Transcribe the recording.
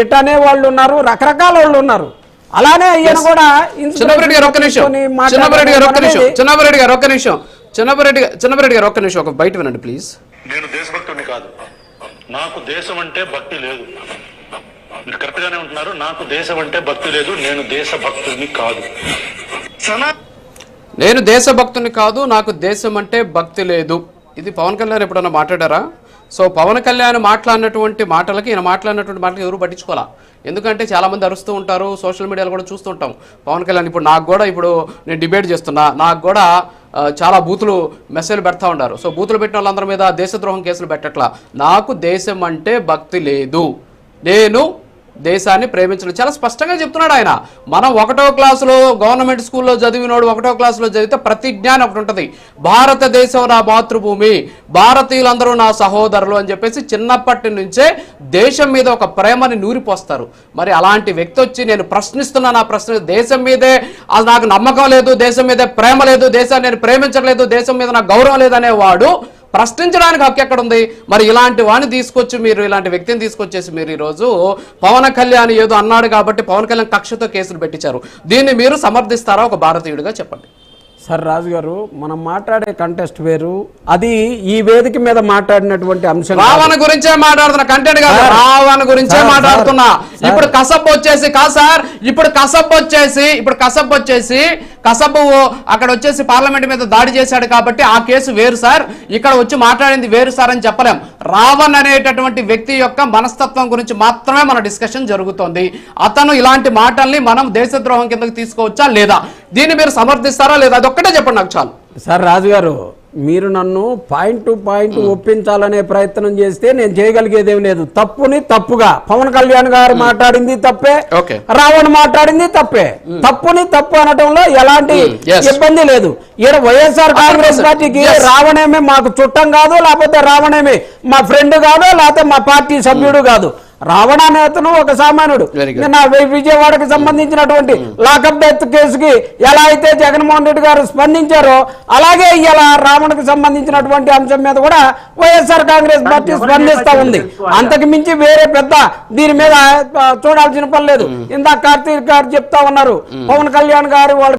ఇట్టనే వాళ్ళు ఉన్నారు, రకరకాల వాళ్ళు ఉన్నారు. అలానే ఈయన కూడా చిన్నపరెడ్డి గారు ఒక్క నిమిషం ఒక బయట వినండి ప్లీజ్. నేను దేశభక్తుడిని కాదు, నాకు దేశం అంటే భక్తి లేదు. మీరు కరెక్ట్ గానే ఉంటున్నారు. నాకు దేశం అంటే భక్తి లేదు, నేను దేశభక్తుడిని కాదు. నేను దేశభక్తుని కాదు, నాకు దేశం అంటే భక్తి లేదు. ఇది పవన్ కళ్యాణ్ ఎప్పుడన్నా మాట్లాడారా? సో పవన్ కళ్యాణ్ మాట్లాడినటువంటి మాటలకి ఈయన మాట్లాడినటువంటి మాటలకి ఎవరు పట్టించుకోవాలా? ఎందుకంటే చాలామంది అరుస్తూ ఉంటారు, సోషల్ మీడియాలో కూడా చూస్తుంటాం. పవన్ కళ్యాణ్ ఇప్పుడు నాకు కూడా ఇప్పుడు నేను డిబేట్ చేస్తున్నా, నాకు కూడా చాలా బూతులు మెసేజ్లు పెడతా ఉన్నారు. సో బూతులు పెట్టిన వాళ్ళందరి మీద దేశద్రోహం కేసులు పెట్టట్లా. నాకు దేశం అంటే భక్తి లేదు, నేను దేశాన్ని ప్రేమించడం చాలా స్పష్టంగా చెప్తున్నాడు ఆయన. మనం 1వ క్లాసులో గవర్నమెంట్ స్కూల్లో చదివినోడు 1వ క్లాసులో చదివితే ప్రతిజ్ఞానం ఒకటి ఉంటుంది, భారతదేశం నా మాతృభూమి, భారతీయులందరూ నా సహోదరులు అని చెప్పేసి చిన్నప్పటి నుంచే దేశం మీద ఒక ప్రేమని నూరిపోస్తారు. మరి అలాంటి వ్యక్తి వచ్చి నేను ప్రశ్నిస్తున్నా, నా ప్రశ్న దేశం మీదే నాకు నమ్మకం లేదు, దేశం మీదే ప్రేమ లేదు, దేశాన్ని నేను ప్రేమించలేదు, దేశం మీద నాకు గౌరవం లేదనేవాడు ప్రశ్నించడానికి హక్కు ఎక్కడ ఉంది? మరి ఇలాంటి వాడిని తీసుకొచ్చి మీరు, ఇలాంటి వ్యక్తిని తీసుకొచ్చేసి మీరు ఈరోజు పవన్ కళ్యాణ్ ఏదో అన్నాడు కాబట్టి పవన్ కళ్యాణ్ కక్షతో కేసులు పెట్టించారు. దీన్ని మీరు సమర్థిస్తారా ఒక భారతీయుడిగా? చెప్పండి సార్. రాజు గారు, మనం మాట్లాడే కంటెస్ట్ వేరు, అది ఈ వేదిక మీద మాట్లాడినటువంటి అంశం. రావణ గురించే మాట్లాడుతున్నా, కంటెంట్ కాదు, రావణ గురించే మాట్లాడుతున్నా. ఇప్పుడు కసబ్ వచ్చేసి కాదు సార్, ఇప్పుడు కసబ్ వచ్చేసి కసబ్ అక్కడ వచ్చేసి పార్లమెంట్ మీద దాడి చేశాడు కాబట్టి ఆ కేసు వేరు సార్, ఇక్కడ వచ్చి మాట్లాడింది వేరు సార్ అని చెప్పలేం. రావణ్ అనేటటువంటి వ్యక్తి యొక్క మనస్తత్వం గురించి మాత్రమే మన డిస్కషన్ జరుగుతోంది. అతను ఇలాంటి మాటల్ని మనం దేశద్రోహం కిందకి తీసుకోవచ్చా లేదా, దీన్ని మీరు సమర్థిస్తారా లేదా, అదొక్కటే చెప్పండి నాకు చాలు. సార్ రాజు గారు, మీరు నన్ను పాయింట్ టు పాయింట్ ఒప్పించాలనే ప్రయత్నం చేస్తే నేను చేయగలిగేదేం లేదు. తప్పుని తప్పుగా పవన్ కళ్యాణ్ గారు మాట్లాడింది తప్పే, రావణ్ మాట్లాడింది తప్పే. తప్పుని తప్పు అనటంలో ఎలాంటి ఇబ్బంది లేదు. ఈడ వైఎస్ఆర్ కాంగ్రెస్ పార్టీకి రావణేమే మాకు చుట్టం కాదు, లేకపోతే రావణేమే మా ఫ్రెండ్ కాదు, లేకపోతే మా పార్టీ సభ్యుడు కాదు. రావణ నేతను ఒక సామాన్యుడు. నిన్న విజయవాడకి సంబంధించినటువంటి లాకప్ డెత్ కేసుకి ఎలా అయితే జగన్మోహన్ రెడ్డి గారు స్పందించారో, అలాగే ఇలా రావణకు సంబంధించినటువంటి అంశం మీద కూడా వైఎస్ఆర్ కాంగ్రెస్ పార్టీ స్పందిస్తా ఉంది. అంతకు మించి వేరే పెద్ద దీని మీద చూడాల్సిన పని లేదు. ఇందాక కార్తీక్ గారు చెప్తా ఉన్నారు, పవన్ కళ్యాణ్ గారు వాళ్ళు